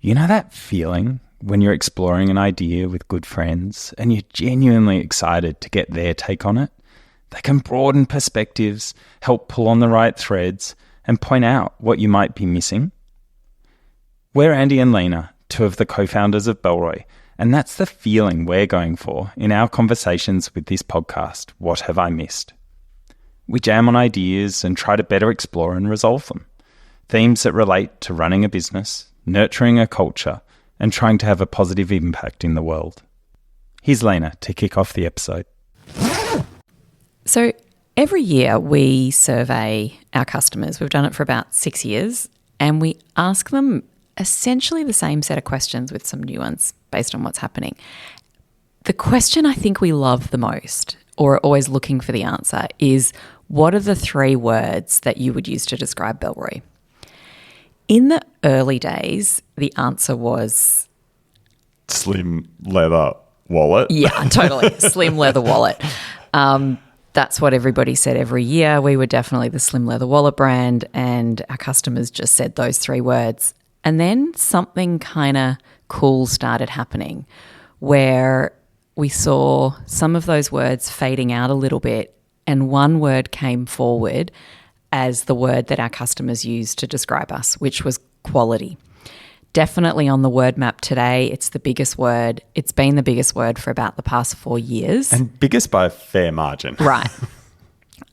You know that feeling when you're exploring an idea with good friends and you're genuinely excited to get their take on it? They can broaden perspectives, help pull on the right threads, and point out what you might be missing. We're Andy and Lina, two of the co-founders of Bellroy, and that's the feeling we're going for in our conversations with this podcast, What Have I Missed? We jam on ideas and try to better explore and resolve them. Themes that relate to running a business, nurturing a culture, and trying to have a positive impact in the world. Here's Lina to kick off the episode. So every year we survey our customers. We've done it for about 6 years, and we ask them essentially the same set of questions with some nuance based on what's happening. The question I think we love the most, or are always looking for the answer, is what are the 3 words that you would use to describe Bellroy? In the early days, the answer was... Slim leather wallet. Yeah, totally. Slim leather wallet. That's what everybody said every year. We were definitely the slim leather wallet brand, and our customers just said those 3 words. And then something kind of cool started happening where we saw some of those words fading out a little bit, and one word came forward as the word that our customers use to describe us, which was quality. Definitely on the word map today, it's the biggest word. It's been the biggest word for about the past 4 years. And biggest by a fair margin. Right.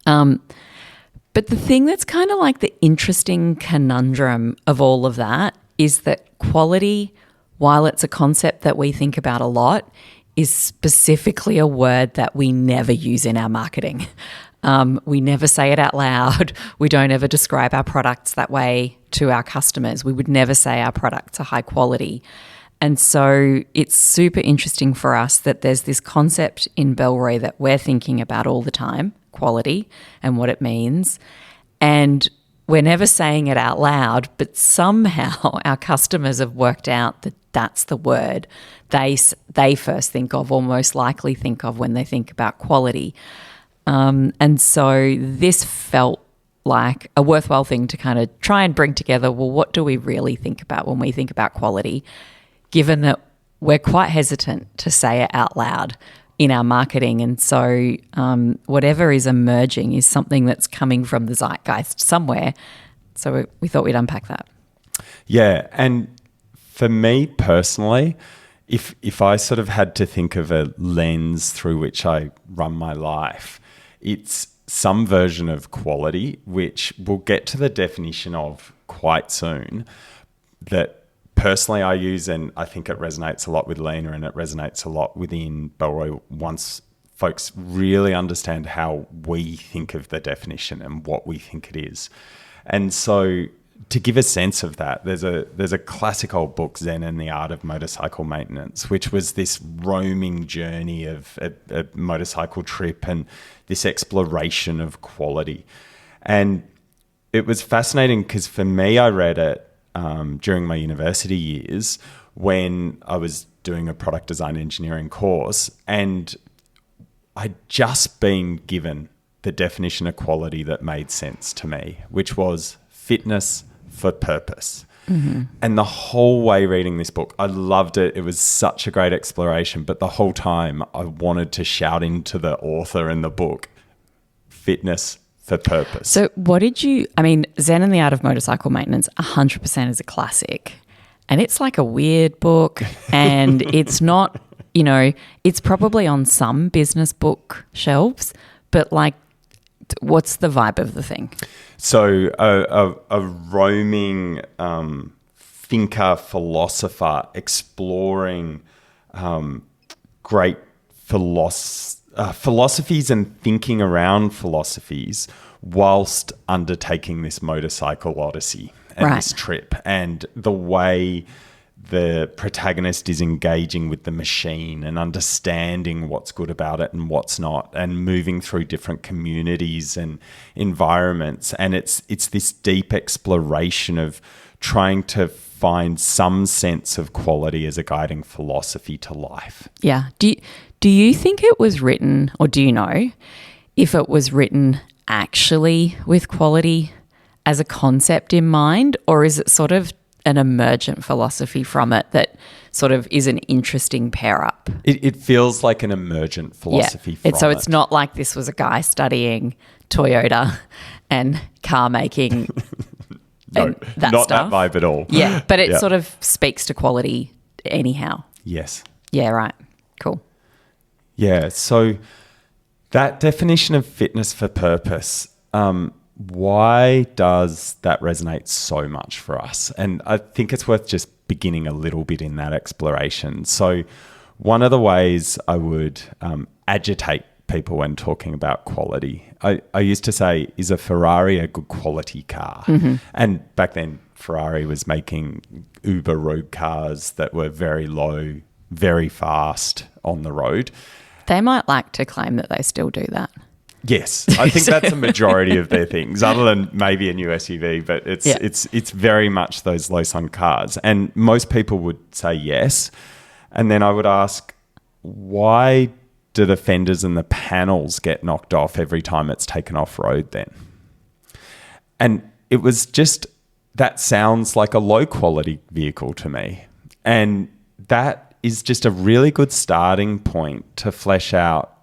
But the thing that's kind of like the interesting conundrum of all of that is that quality, while it's a concept that we think about a lot, is specifically a word that we never use in our marketing. We never say it out loud. We don't ever describe our products that way to our customers. We would never say our products are high quality. And so it's super interesting for us that there's this concept in Bellroy that we're thinking about all the time, quality and what it means. And we're never saying it out loud, but somehow our customers have worked out that that's the word they first think of, or most likely think of when they think about quality. And so this felt like a worthwhile thing to kind of try and bring together, well, what do we really think about when we think about quality, given that we're quite hesitant to say it out loud in our marketing. And so whatever is emerging is something that's coming from the zeitgeist somewhere. So we thought we'd unpack that. Yeah, and for me personally, if I sort of had to think of a lens through which I run my life, it's some version of quality, which we'll get to the definition of quite soon, that personally I use, and I think it resonates a lot with Lina and it resonates a lot within Bellroy once folks really understand how we think of the definition and what we think it is. And so to give a sense of that, there's a classic old book, Zen and the Art of Motorcycle Maintenance, which was this roaming journey of a motorcycle trip and this exploration of quality. And it was fascinating because for me, I read it during my university years when I was doing a product design engineering course, and I'd just been given the definition of quality that made sense to me, which was fitness for purpose. Mm-hmm. And the whole way reading this book, I loved it. It was such a great exploration, but the whole time I wanted to shout into the author in the book, fitness for purpose. So what did you, Zen and the Art of Motorcycle Maintenance 100% is a classic, and it's like a weird book, and it's not, it's probably on some business book shelves, but like, what's the vibe of the thing? So a roaming thinker, philosopher, exploring great philosophies and thinking around philosophies whilst undertaking this motorcycle odyssey and this trip, and the way the protagonist is engaging with the machine and understanding what's good about it and what's not, and moving through different communities and environments. And it's this deep exploration of trying to find some sense of quality as a guiding philosophy to life. Yeah. Do you think it was written, or do you know if it was written actually with quality as a concept in mind, or is it sort of an emergent philosophy from it that sort of is an interesting pair up. It feels like an emergent philosophy from So it's not like this was a guy studying Toyota and car making No, and that not stuff. that vibe at all. Yeah, but it sort of speaks to quality anyhow. Yes. Yeah, right. Cool. Yeah, so that definition of fitness for purpose, why does that resonate so much for us? And I think it's worth just beginning a little bit in that exploration. So one of the ways I would agitate people when talking about quality, I used to say, is a Ferrari a good quality car? Mm-hmm. And back then, Ferrari was making Uber road cars that were very low, very fast on the road. They might like to claim that they still do that. Yes, I think that's a majority of their things, other than maybe a new SUV, but it's very much those low-sum cars. And most people would say yes. And then I would ask, why do the fenders and the panels get knocked off every time it's taken off-road then? And it was just, that sounds like a low-quality vehicle to me. And that is just a really good starting point to flesh out,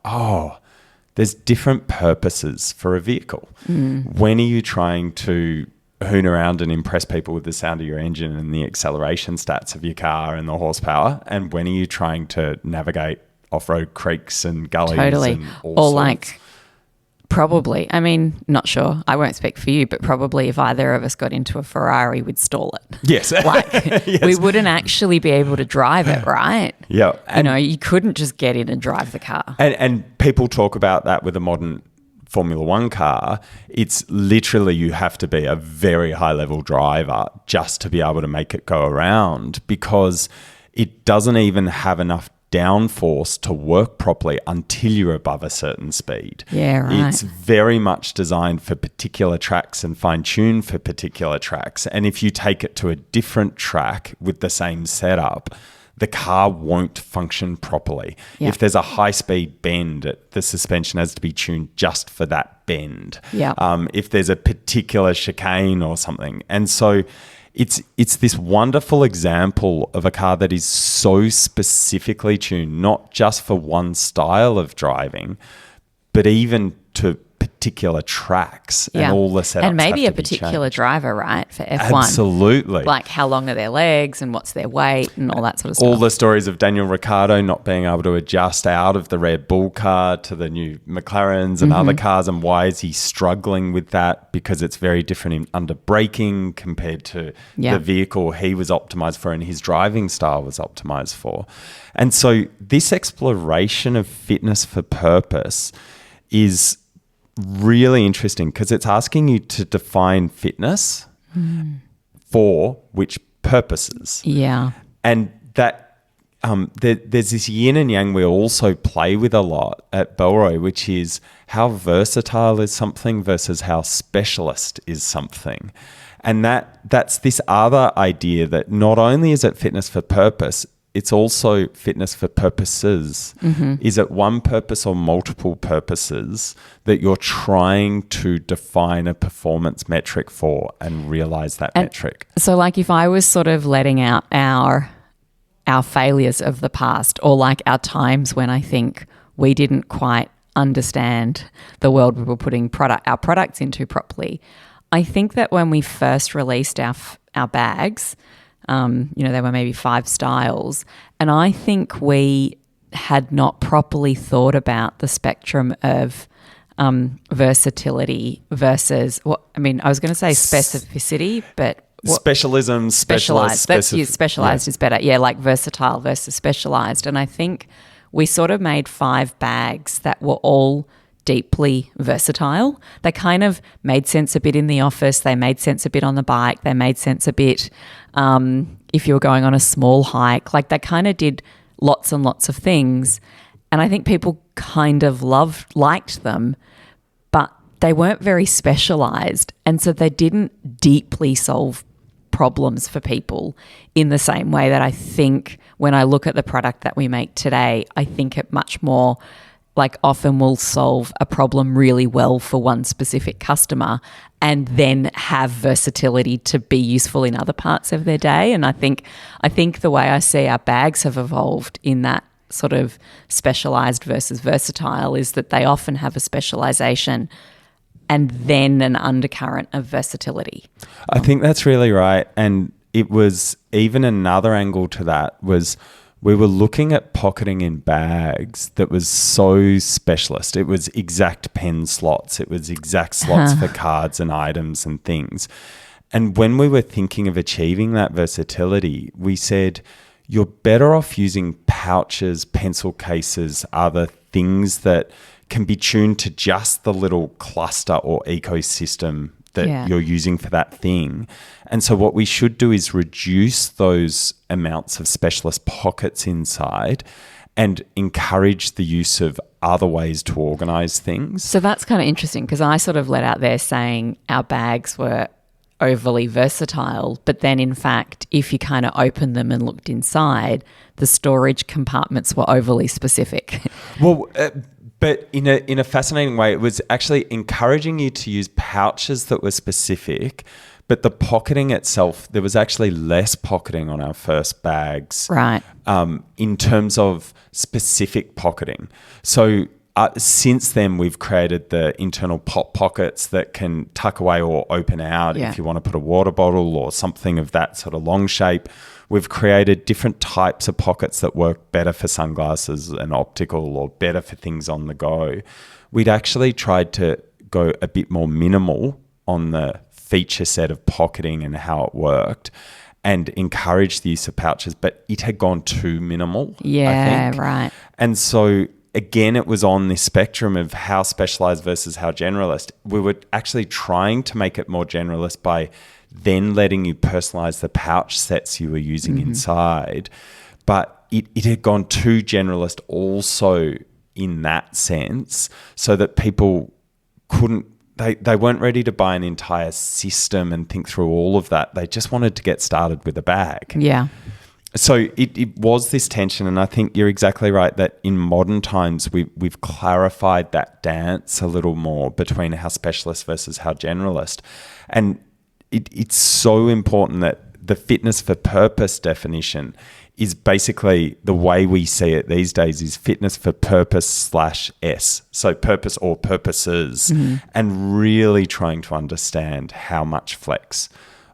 there's different purposes for a vehicle. When are you trying to hoon around and impress people with the sound of your engine and the acceleration stats of your car and the horsepower? And when are you trying to navigate off-road creeks and gullies? Totally. And all Or sorts? like, probably, I mean, not sure. I won't speak for you, but probably if either of us got into a Ferrari, we'd stall it. Yes. Like, Yes. we wouldn't actually be able to drive it, right? Yeah. You couldn't just get in and drive the car. And people talk about that with a modern Formula One car. It's literally, you have to be a very high level driver just to be able to make it go around, because it doesn't even have enough downforce to work properly until you're above a certain speed. Yeah, right. It's very much designed for particular tracks and fine-tuned for particular tracks. And if you take it to a different track with the same setup, the car won't function properly. Yeah. If there's a high-speed bend, the suspension has to be tuned just for that bend. Yeah. If there's a particular chicane or something. And so it's this wonderful example of a car that is so specifically tuned, not just for one style of driving, but even to particular tracks and all the setups. And maybe have a to be particular changed. driver, right, for F1. Absolutely. Like how long are their legs and what's their weight and all that sort of stuff. All the stories of Daniel Ricciardo not being able to adjust out of the Red Bull car to the new McLarens and other cars, and why is he struggling with that? Because it's very different under braking compared to the vehicle he was optimized for and his driving style was optimized for. And so this exploration of fitness for purpose is really interesting, because it's asking you to define fitness for which purposes. Yeah. And that there's this yin and yang we also play with a lot at Bellroy, which is how versatile is something versus how specialist is something. And that's this other idea that not only is it fitness for purpose, it's also fitness for purposes. Is it one purpose or multiple purposes that you're trying to define a performance metric for and realize that metric? So like if I was sort of letting out our failures of the past, or like our times when I think we didn't quite understand the world we were putting our products into properly, I think that when we first released our bags, there were maybe 5 styles. And I think we had not properly thought about the spectrum of versatility versus I was going to say specificity, but Specialism, specialized. Specialized is better. Yeah, like versatile versus specialized. And I think we sort of made 5 bags that were all deeply versatile. They kind of made sense a bit in the office. They made sense a bit on the bike. They made sense a bit if you were going on a small hike. Like they kind of did lots and lots of things. And I think people kind of liked them, but they weren't very specialized. And so they didn't deeply solve problems for people in the same way that I think when I look at the product that we make today, I think it much more like often will solve a problem really well for one specific customer and then have versatility to be useful in other parts of their day. And I think the way I see our bags have evolved in that sort of specialized versus versatile is that they often have a specialization and then an undercurrent of versatility. I think that's really right. And it was even another angle to that was we were looking at pocketing in bags that was so specialist. It was exact pen slots. It was exact slots for cards and items and things. And when we were thinking of achieving that versatility, we said, you're better off using pouches, pencil cases, other things that can be tuned to just the little cluster or ecosystem that you're using for that thing. And so what we should do is reduce those amounts of specialist pockets inside and encourage the use of other ways to organize things. So that's kind of interesting because I sort of let out there saying our bags were overly versatile, but then in fact, if you kind of opened them and looked inside, the storage compartments were overly specific. Well, but in a fascinating way, it was actually encouraging you to use pouches that were specific, but the pocketing itself, there was actually less pocketing on our first bags. Right. In terms of specific pocketing. So since then, we've created the internal pop pockets that can tuck away or open out if you want to put a water bottle or something of that sort of long shape. We've created different types of pockets that work better for sunglasses and optical or better for things on the go. We'd actually tried to go a bit more minimal on the feature set of pocketing and how it worked and encourage the use of pouches, but it had gone too minimal, I think. Right. And so again, it was on this spectrum of how specialized versus how generalist. We were actually trying to make it more generalist by then letting you personalize the pouch sets you were using inside. But it had gone too generalist also in that sense, so that people couldn't, they weren't ready to buy an entire system and think through all of that. They just wanted to get started with a bag. Yeah. So it was this tension, and I think you're exactly right that in modern times we've clarified that dance a little more between how specialist versus how generalist. And it's so important that the fitness for purpose definition is basically the way we see it these days is fitness for purpose /S. So purpose or purposes, and really trying to understand how much flex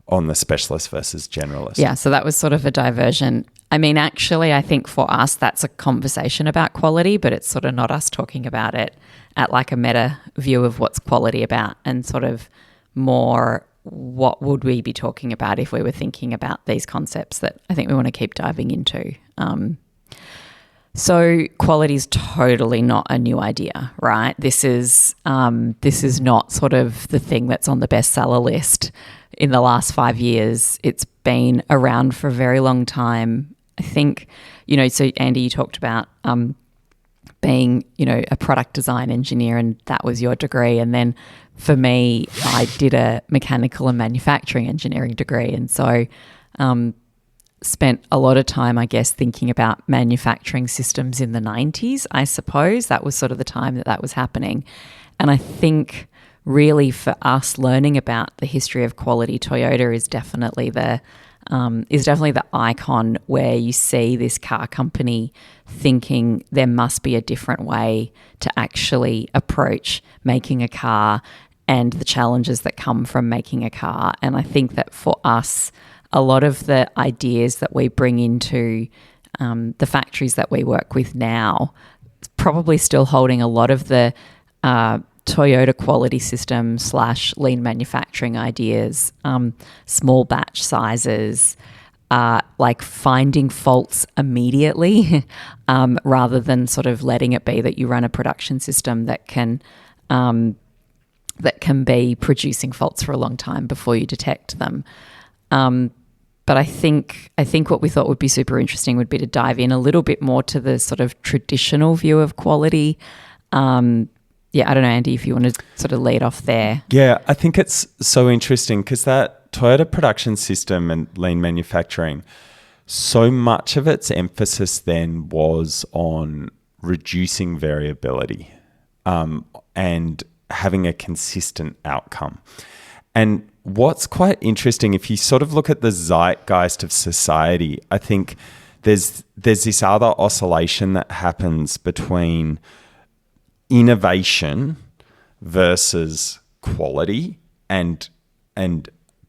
on the specialist versus generalist. Yeah, so that was sort of a diversion. I mean, actually, I think for us, that's a conversation about quality, but it's sort of not us talking about it at like a meta view of what's quality about and sort of more what would we be talking about if we were thinking about these concepts that I think we want to keep diving into. So quality is totally not a new idea, right? This is not sort of the thing that's on the bestseller list in the last 5 years. It's been around for a very long time. I think, so Andy, you talked about being, a product design engineer, and that was your degree. And then for me, I did a mechanical and manufacturing engineering degree. And so spent a lot of time, I guess, thinking about manufacturing systems in the 90s, I suppose. That was sort of the time that was happening. And I think really for us learning about the history of quality, Toyota is definitely the icon where you see this car company thinking there must be a different way to actually approach making a car and the challenges that come from making a car. And I think that for us, a lot of the ideas that we bring into the factories that we work with now, probably still holding a lot of the Toyota quality system / lean manufacturing ideas, small batch sizes, like finding faults immediately rather than sort of letting it be that you run a production system that can be producing faults for a long time before you detect them. But I think what we thought would be super interesting would be to dive in a little bit more to the sort of traditional view of quality. Yeah, I don't know, Andy, if you want to sort of lead off there. Yeah, I think it's so interesting because that Toyota production system and lean manufacturing, so much of its emphasis then was on reducing variability and having a consistent outcome. And what's quite interesting, if you sort of look at the zeitgeist of society, I think there's this other oscillation that happens between innovation versus quality and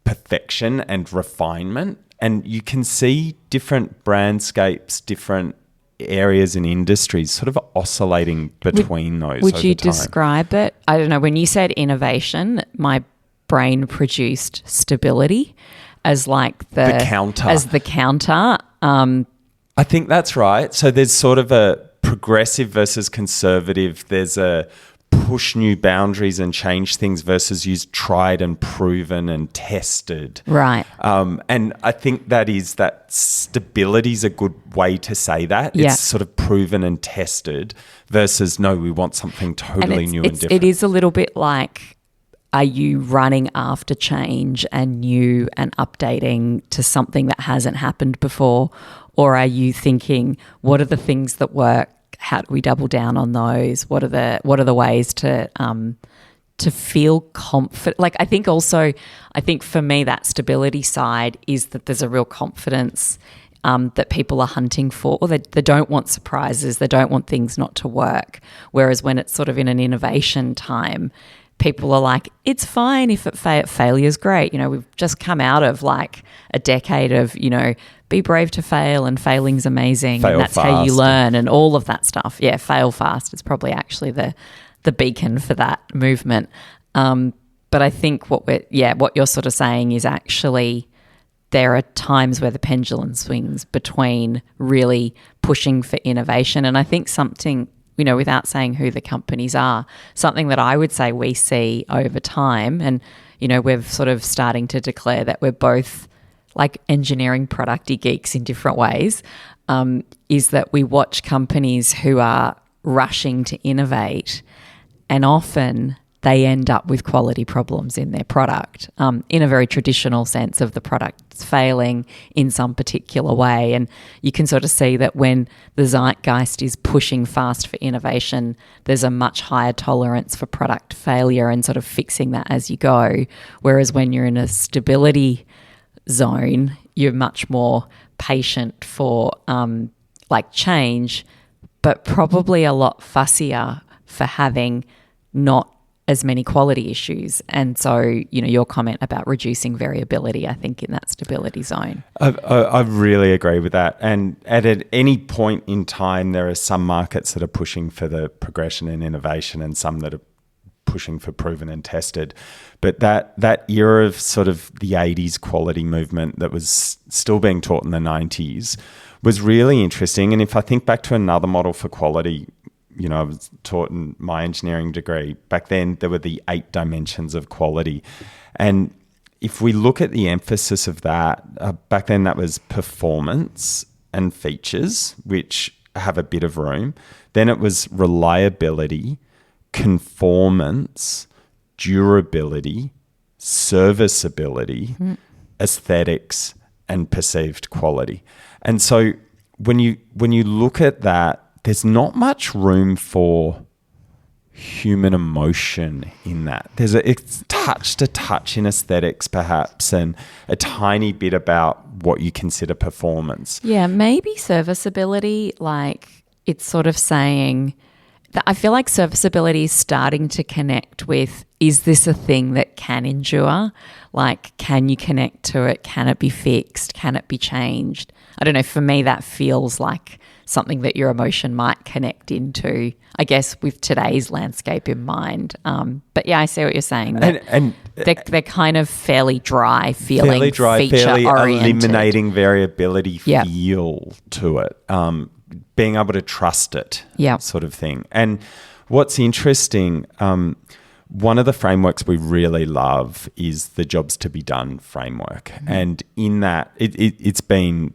perfection and refinement. And you can see different brandscapes, different areas in industries sort of oscillating between those. Would you time. describe it? I don't know. When you said innovation, my brain produced stability as like the counter. As the counter. I think that's right. So there's sort of a progressive versus conservative. There's a push new boundaries and change things versus use tried and proven and tested. Right. And I think that stability is a good way to say that. Yeah. It's sort of proven and tested versus no, we want something totally new and different. It is a little bit like, are you running after change and new and updating to something that hasn't happened before? Or are you thinking, what are the things that work? How do we double down on those? What are the ways to feel confident? Like I think for me that stability side is that there's a real confidence that people are hunting for. They don't want surprises. They don't want things not to work. Whereas when it's sort of in an innovation time, people are like, it's fine if failure's great. You know, we've just come out of like a decade of, you know, be brave to fail and failing's amazing. Fail and that's fast. how you learn and all of that stuff. Yeah, fail fast is probably actually the beacon for that movement. But I think what you're sort of saying is actually there are times where the pendulum swings between really pushing for innovation. And I think something, you know, without saying who the companies are, something that I would say we see over time, and, you know, we're sort of starting to declare that we're both like engineering producty geeks in different ways, is that we watch companies who are rushing to innovate and often they end up with quality problems in their product in a very traditional sense of the product failing in some particular way. And you can sort of see that when the zeitgeist is pushing fast for innovation, there's a much higher tolerance for product failure and sort of fixing that as you go. Whereas when you're in a stability zone, you're much more patient for like change, but probably a lot fussier for having not as many quality issues. And so, you know, your comment about reducing variability, I think, in that stability zone. I really agree with that. And at any point in time, there are some markets that are pushing for the progression and innovation and some that are pushing for proven and tested. But that era of sort of the 80s quality movement that was still being taught in the 90s was really interesting. And if I think back to another model for quality, you know, I was taught in my engineering degree, back then there were the 8 dimensions of quality. And if we look at the emphasis of that, back then that was performance and features, which have a bit of room. Then it was reliability, conformance, durability, serviceability, aesthetics, and perceived quality. And so when you look at that, there's not much room for human emotion in that. It's touch to touch in aesthetics perhaps, and a tiny bit about what you consider performance. Yeah, maybe serviceability, like it's sort of saying that I feel like serviceability is starting to connect with, is this a thing that can endure? Like, can you connect to it? Can it be fixed? Can it be changed? I don't know. For me, that feels like something that your emotion might connect into, I guess, with today's landscape in mind. But yeah, I see what you're saying. And they're kind of fairly dry feeling, feature oriented, eliminating variability feel to it. Being able to trust it, sort of thing. And what's interesting, one of the frameworks we really love is the jobs to be done framework. And in that, it's been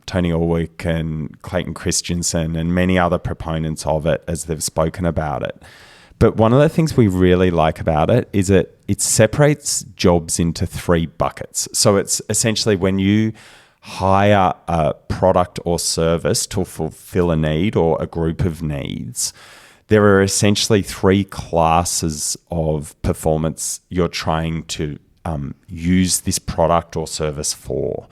Tony Orwick and Clayton Christensen and many other proponents of it as they've spoken about it. But one of the things we really like about it is that it separates jobs into 3 buckets. So it's essentially when you hire a product or service to fulfill a need or a group of needs, there are essentially three classes of performance you're trying to use this product or service for.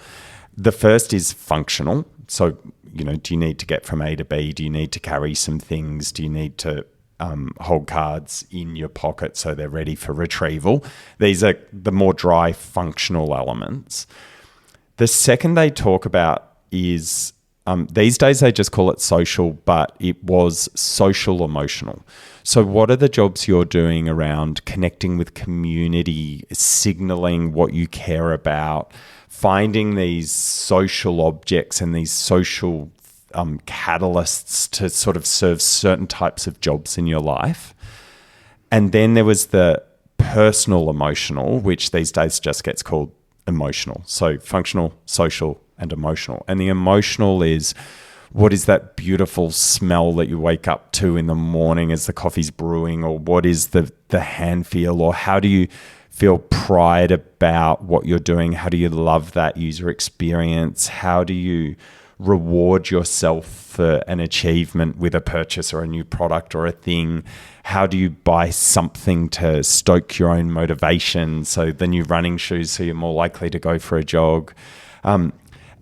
The first is functional. So, do you need to get from A to B? Do you need to carry some things? Do you need to hold cards in your pocket so they're ready for retrieval? These are the more dry functional elements. The second they talk about is, these days they just call it social, but it was social emotional. So what are the jobs you're doing around connecting with community, signaling what you care about, finding these social objects and these social catalysts to sort of serve certain types of jobs in your life? And then there was the personal emotional, which these days just gets called emotional. So functional, social, and emotional. And the emotional is, what is that beautiful smell that you wake up to in the morning as the coffee's brewing? Or what is the hand feel? Or how do you feel pride about what you're doing? How do you love that user experience? How do you reward yourself for an achievement with a purchase or a new product or a thing? How do you buy something to stoke your own motivation? So the new running shoes, so you're more likely to go for a jog.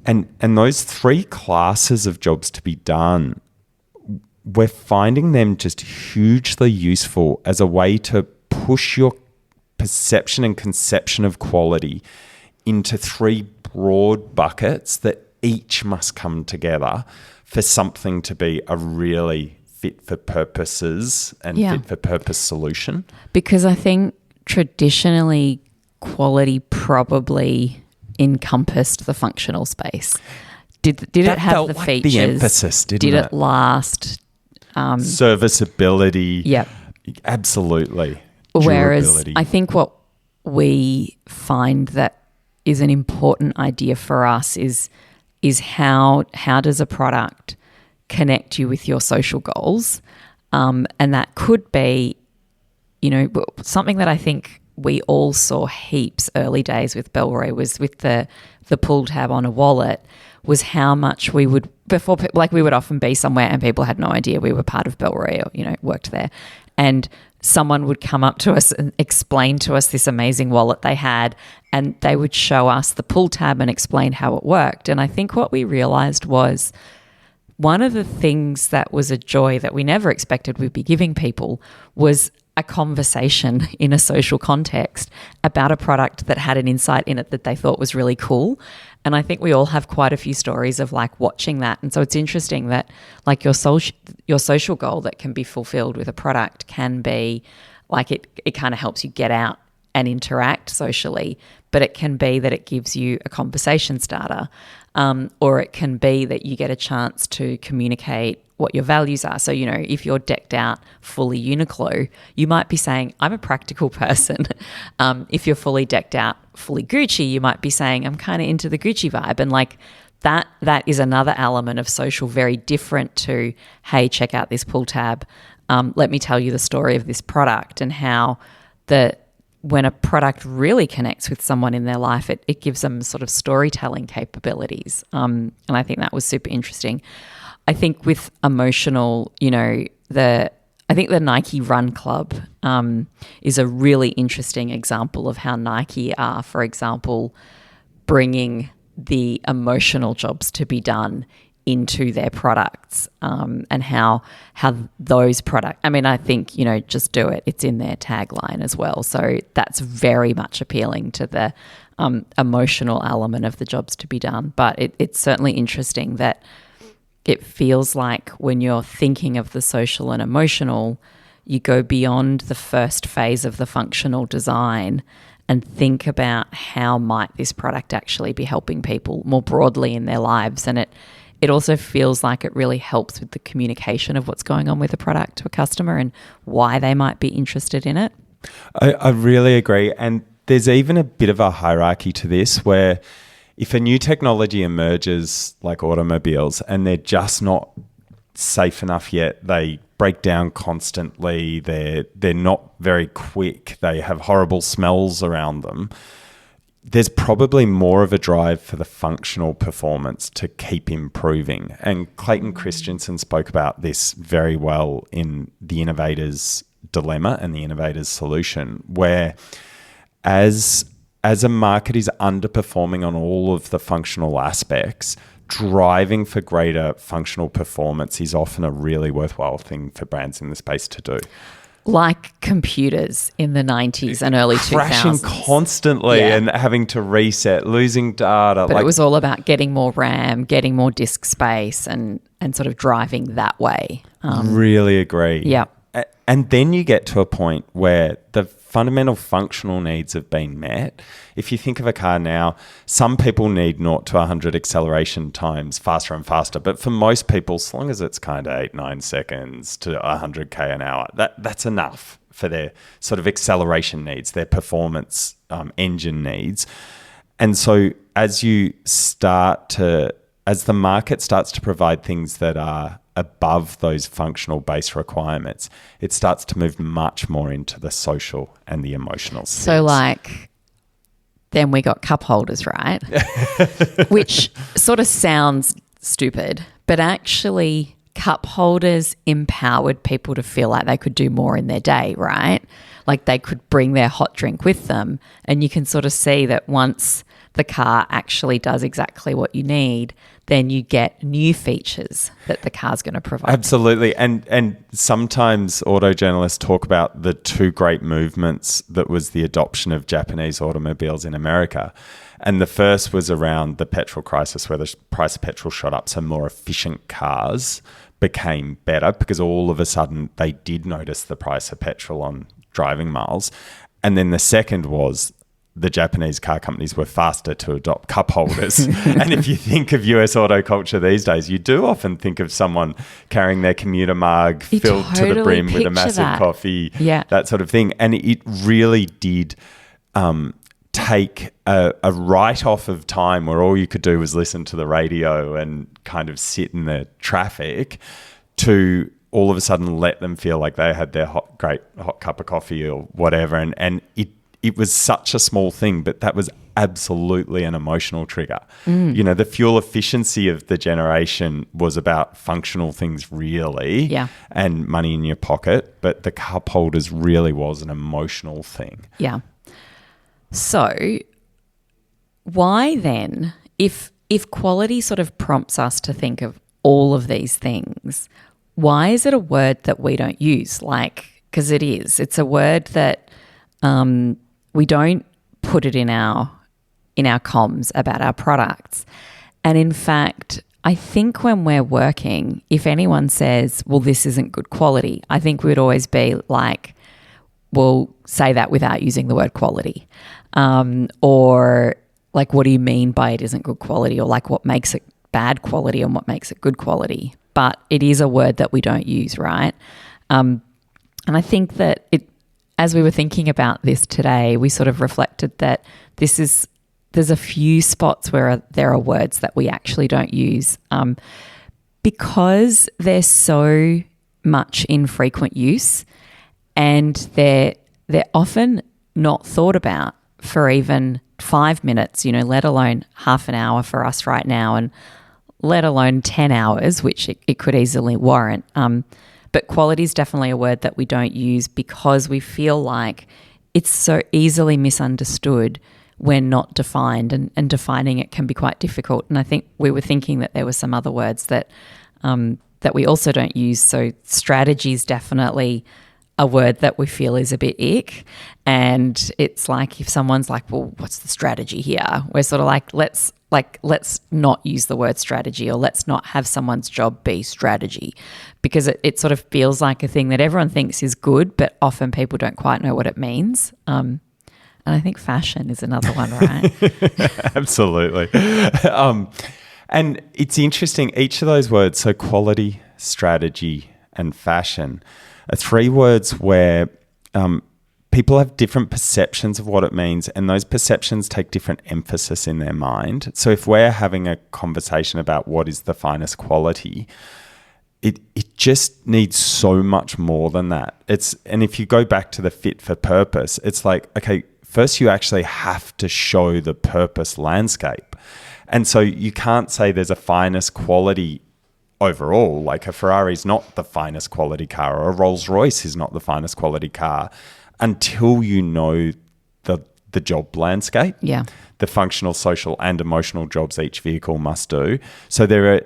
And those three classes of jobs to be done, we're finding them just hugely useful as a way to push your perception and conception of quality into three broad buckets that each must come together for something to be a really fit for purposes and fit for purpose solution. Because I think traditionally quality probably encompassed the functional space. Did it have the like features? The emphasis, did it last? Serviceability. Yep. Absolutely. Whereas Durability. I think what we find that is an important idea for us is how does a product connect you with your social goals? And that could be, something that I think we all saw heaps early days with Bellroy was with the pull tab on a wallet, was how much we would, before, like we would often be somewhere and people had no idea we were part of Bellroy or, worked there. And someone would come up to us and explain to us this amazing wallet they had, and they would show us the pull tab and explain how it worked. And I think what we realized was one of the things that was a joy that we never expected we'd be giving people was a conversation in a social context about a product that had an insight in it that they thought was really cool. And I think we all have quite a few stories of like watching that. And so it's interesting that like your social goal that can be fulfilled with a product can be like it kind of helps you get out and interact socially, but it can be that it gives you a conversation starter, or it can be that you get a chance to communicate what your values are. So, if you're decked out fully Uniqlo, you might be saying, I'm a practical person. If you're fully decked out fully Gucci, you might be saying, I'm kind of into the Gucci vibe. And like that is another element of social, very different to, hey, check out this pull tab. Let me tell you the story of this product and how when a product really connects with someone in their life, it gives them sort of storytelling capabilities. And I think that was super interesting. I think with emotional, I think the Nike Run Club is a really interesting example of how Nike are, for example, bringing the emotional jobs to be done into their products, and how those products, I think, just do it. It's in their tagline as well. So that's very much appealing to the emotional element of the jobs to be done. But it's certainly interesting that it feels like when you're thinking of the social and emotional, you go beyond the first phase of the functional design and think about how might this product actually be helping people more broadly in their lives. And it also feels like it really helps with the communication of what's going on with a product to a customer and why they might be interested in it. I really agree. And there's even a bit of a hierarchy to this where if a new technology emerges like automobiles and they're just not safe enough yet, they break down constantly, they're not very quick, they have horrible smells around them, there's probably more of a drive for the functional performance to keep improving. And Clayton Christensen spoke about this very well in The Innovator's Dilemma and The Innovator's Solution, where as a market is underperforming on all of the functional aspects, driving for greater functional performance is often a really worthwhile thing for brands in the space to do. Like computers in the 90s and early 2000s. Crashing constantly and having to reset, losing data. But it was all about getting more RAM, getting more disk space and sort of driving that way. Really agree. Yeah. And then you get to a point where the fundamental functional needs have been met. If you think of a car now, some people need 0 to 100 acceleration times faster and faster. But for most people, as long as it's kind of 8-9 seconds to 100k an hour, that's enough for their sort of acceleration needs, their performance engine needs. And so as the market starts to provide things that are above those functional base requirements, it starts to move much more into the social and the emotional spheres. So like, then we got cup holders, right? Which sort of sounds stupid, but actually cup holders empowered people to feel like they could do more in their day, right? Like they could bring their hot drink with them. And you can sort of see that once the car actually does exactly what you need, then you get new features that the car's going to provide. Absolutely. And sometimes auto journalists talk about the two great movements that was the adoption of Japanese automobiles in America. And the first was around the petrol crisis, where the price of petrol shot up, so more efficient cars became better because all of a sudden they did notice the price of petrol on driving miles. And then the second was the Japanese car companies were faster to adopt cup holders. And if you think of US auto culture these days, you do often think of someone carrying their commuter mug filled to the brim with a massive coffee, that sort of thing. And it really did take a write-off of time where all you could do was listen to the radio and kind of sit in the traffic, to all of a sudden let them feel like they had their great hot cup of coffee or whatever. And it was such a small thing, but that was absolutely an emotional trigger. You know, the fuel efficiency of the generation was about functional things really, and money in your pocket, but the cup holders really was an emotional thing. Yeah. So why then, if quality sort of prompts us to think of all of these things, why is it a word that we don't use? Like, because it's a word that we don't put it in our comms about our products. And in fact, I think when we're working, if anyone says, well, this isn't good quality, I think we'd always be like, well, say that without using the word quality. Or like, what do you mean by it isn't good quality? Or like, what makes it bad quality and what makes it good quality? But it is a word that we don't use, right? And I think that as we were thinking about this today, we sort of reflected that there's a few spots where there are words that we actually don't use because they're so much in frequent use, and they're often not thought about for even 5 minutes, let alone half an hour for us right now, and let alone 10 hours, which it could easily warrant. But quality is definitely a word that we don't use because we feel like it's so easily misunderstood when not defined, and defining it can be quite difficult. And I think we were thinking that there were some other words that we also don't use. So strategy is definitely a word that we feel is a bit ick. And it's like if someone's like, well, what's the strategy here? We're sort of like, let's not use the word strategy, or let's not have someone's job be strategy, because it sort of feels like a thing that everyone thinks is good, but often people don't quite know what it means. And I think fashion is another one, right? Absolutely. And it's interesting, each of those words, so quality, strategy, and fashion, are 3 words where people have different perceptions of what it means, and those perceptions take different emphasis in their mind. So if we're having a conversation about what is the finest quality, it just needs so much more than that. And if you go back to the fit for purpose, it's like, okay, first you actually have to show the purpose landscape. And so you can't say there's a finest quality overall. Like a Ferrari is not the finest quality car, or a Rolls Royce is not the finest quality car, until you know the job landscape, the functional, social, and emotional jobs each vehicle must do. So there are.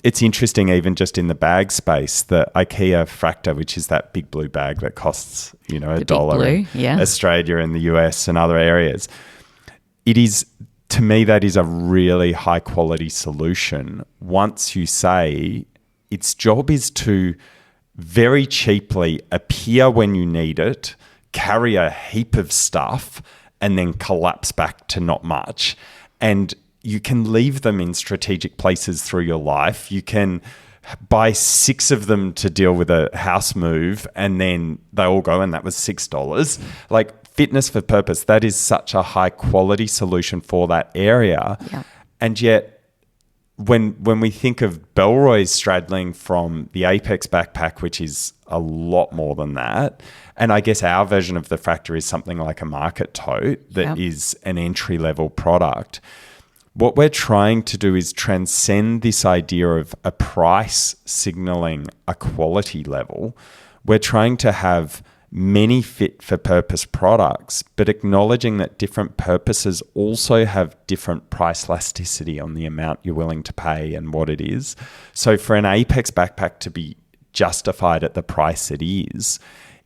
It's interesting, even just in the bag space, the IKEA Fractor, which is that big blue bag that costs $1 in Australia and the US and other areas. It is, to me, that is a really high quality solution. Once you say its job is to very cheaply appear when you need it, carry a heap of stuff, and then collapse back to not much. And you can leave them in strategic places through your life. You can buy 6 of them to deal with a house move, and then they all go, and that was $6. Like, fitness for purpose, that is such a high quality solution for that area. Yeah. And yet, when we think of Bellroy straddling from the Apex backpack, which is a lot more than that, and I guess our version of the Fractor is something like a market tote that is an entry-level product. What we're trying to do is transcend this idea of a price signaling a quality level. We're trying to have many fit-for-purpose products, but acknowledging that different purposes also have different price elasticity on the amount you're willing to pay and what it is. So for an Apex backpack to be justified at the price it is,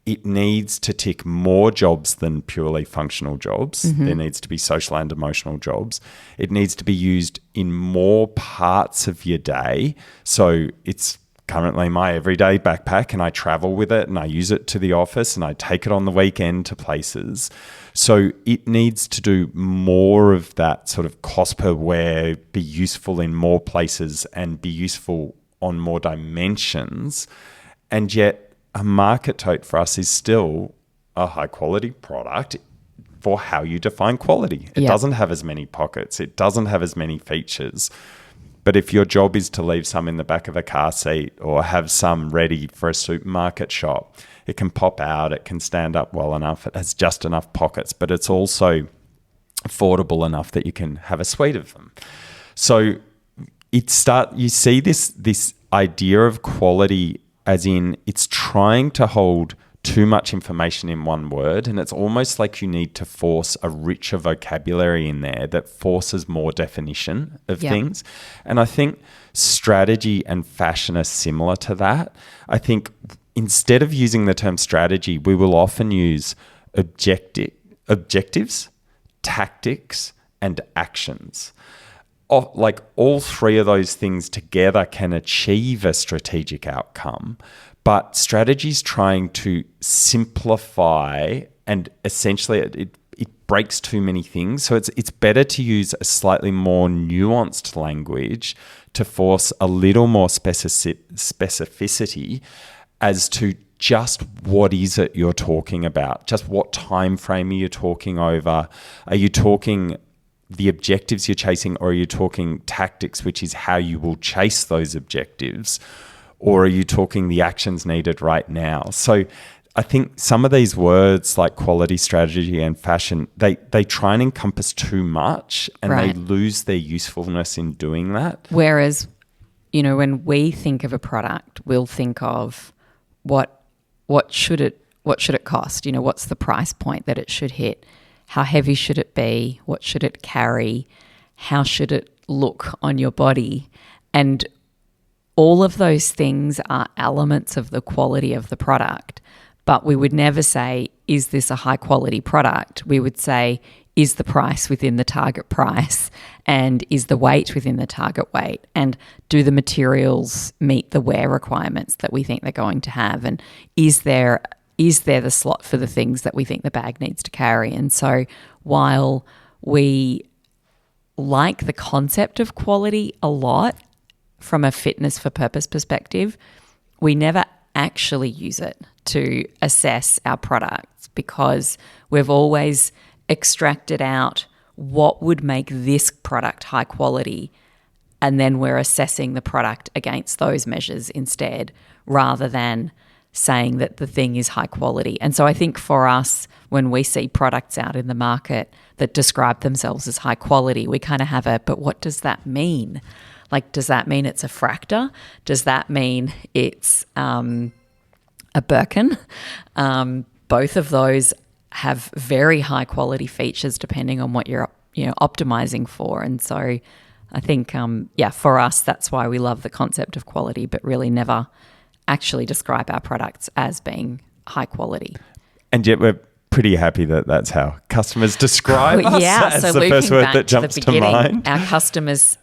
it needs to tick more jobs than purely functional jobs. There needs to be social and emotional jobs. It needs to be used in more parts of your day. So it's currently my everyday backpack, and I travel with it, and I use it to the office, and I take it on the weekend to places. So it needs to do more of that sort of cost per wear, be useful in more places, and be useful on more dimensions. And yet a market tote for us is still a high quality product for how you define quality. It doesn't have as many pockets. It doesn't have as many features. But if your job is to leave some in the back of a car seat or have some ready for a supermarket shop, it can pop out, it can stand up well enough, it has just enough pockets, but it's also affordable enough that you can have a suite of them. So you see this idea of quality as in it's trying to hold too much information in one word, and it's almost like you need to force a richer vocabulary in there that forces more definition of things. And I think strategy and fashion are similar to that. I think instead of using the term strategy, we will often use objectives, tactics, and actions. Like all 3 of those things together can achieve a strategic outcome. But strategy is trying to simplify, and essentially it breaks too many things. So it's better to use a slightly more nuanced language to force a little more specificity as to just what is it you're talking about, just what time frame are you talking over. Are you talking the objectives you're chasing, or are you talking tactics, which is how you will chase those objectives? Or are you talking the actions needed right now? So I think some of these words like quality, strategy, and fashion, they try and encompass too much, and they lose their usefulness in doing that. Whereas, when we think of a product, we'll think of what should it cost? What's the price point that it should hit? How heavy should it be? What should it carry? How should it look on your body? And all of those things are elements of the quality of the product, but we would never say, is this a high quality product? We would say, is the price within the target price, and is the weight within the target weight, and do the materials meet the wear requirements that we think they're going to have, and is there the slot for the things that we think the bag needs to carry? And so while we like the concept of quality a lot, from a fitness for purpose perspective, we never actually use it to assess our products, because we've always extracted out what would make this product high quality, and then we're assessing the product against those measures instead, rather than saying that the thing is high quality. And so I think for us, when we see products out in the market that describe themselves as high quality, we kind of have but what does that mean? Like, does that mean it's a Fractor? Does that mean it's a Birkin? Both of those have very high quality features depending on what you're optimizing for. And so I think, for us, that's why we love the concept of quality, but really never actually describe our products as being high quality. And yet we're pretty happy that that's how customers describe us. As so the first word that to jumps the to mind. Our customers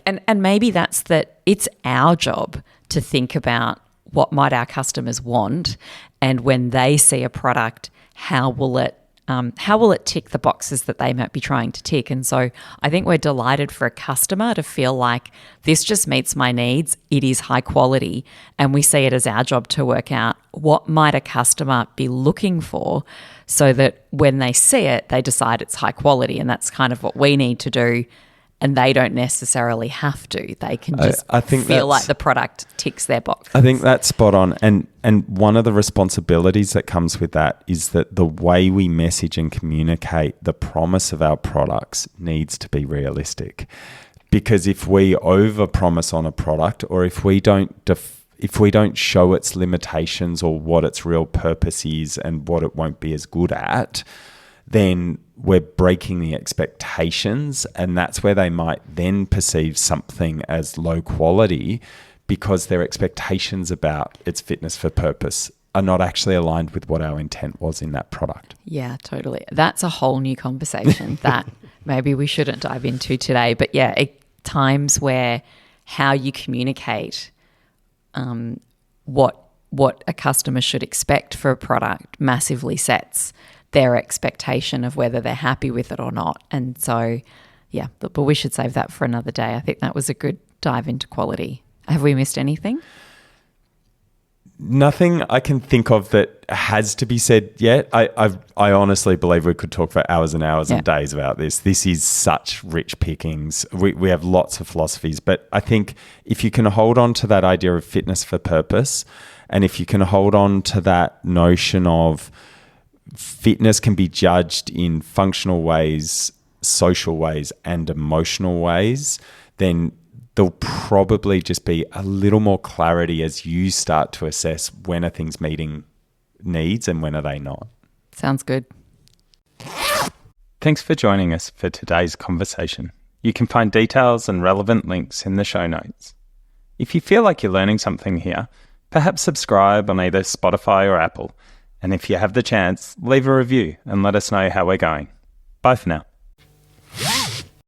and maybe that's that it's our job to think about what might our customers want, and when they see a product, how will it tick the boxes that they might be trying to tick? And so I think we're delighted for a customer to feel like this just meets my needs. It is high quality. And we see it as our job to work out what might a customer be looking for so that when they see it, they decide it's high quality. And that's kind of what we need to do. And they don't necessarily have to. They can just feel like the product ticks their box. I think that's spot on. And one of the responsibilities that comes with that is that the way we message and communicate the promise of our products needs to be realistic. Because if we overpromise on a product, or if we don't show its limitations or what its real purpose is and what it won't be as good at, then we're breaking the expectations, and that's where they might then perceive something as low quality because their expectations about its fitness for purpose are not actually aligned with what our intent was in that product. Yeah, totally. That's a whole new conversation that maybe we shouldn't dive into today. But yeah, times where how you communicate what a customer should expect for a product massively sets their expectation of whether they're happy with it or not. And so, yeah, but we should save that for another day. I think that was a good dive into quality. Have we missed anything? Nothing I can think of that has to be said yet. I honestly believe we could talk for hours and hours and days about this. This is such rich pickings. We have lots of philosophies, but I think if you can hold on to that idea of fitness for purpose, and if you can hold on to that notion of fitness can be judged in functional ways, social ways, and emotional ways, then there'll probably just be a little more clarity as you start to assess when are things meeting needs and when are they not. Sounds good. Thanks for joining us for today's conversation. You can find details and relevant links in the show notes. If you feel like you're learning something here, perhaps subscribe on either Spotify or Apple. And if you have the chance, leave a review and let us know how we're going. Bye for now.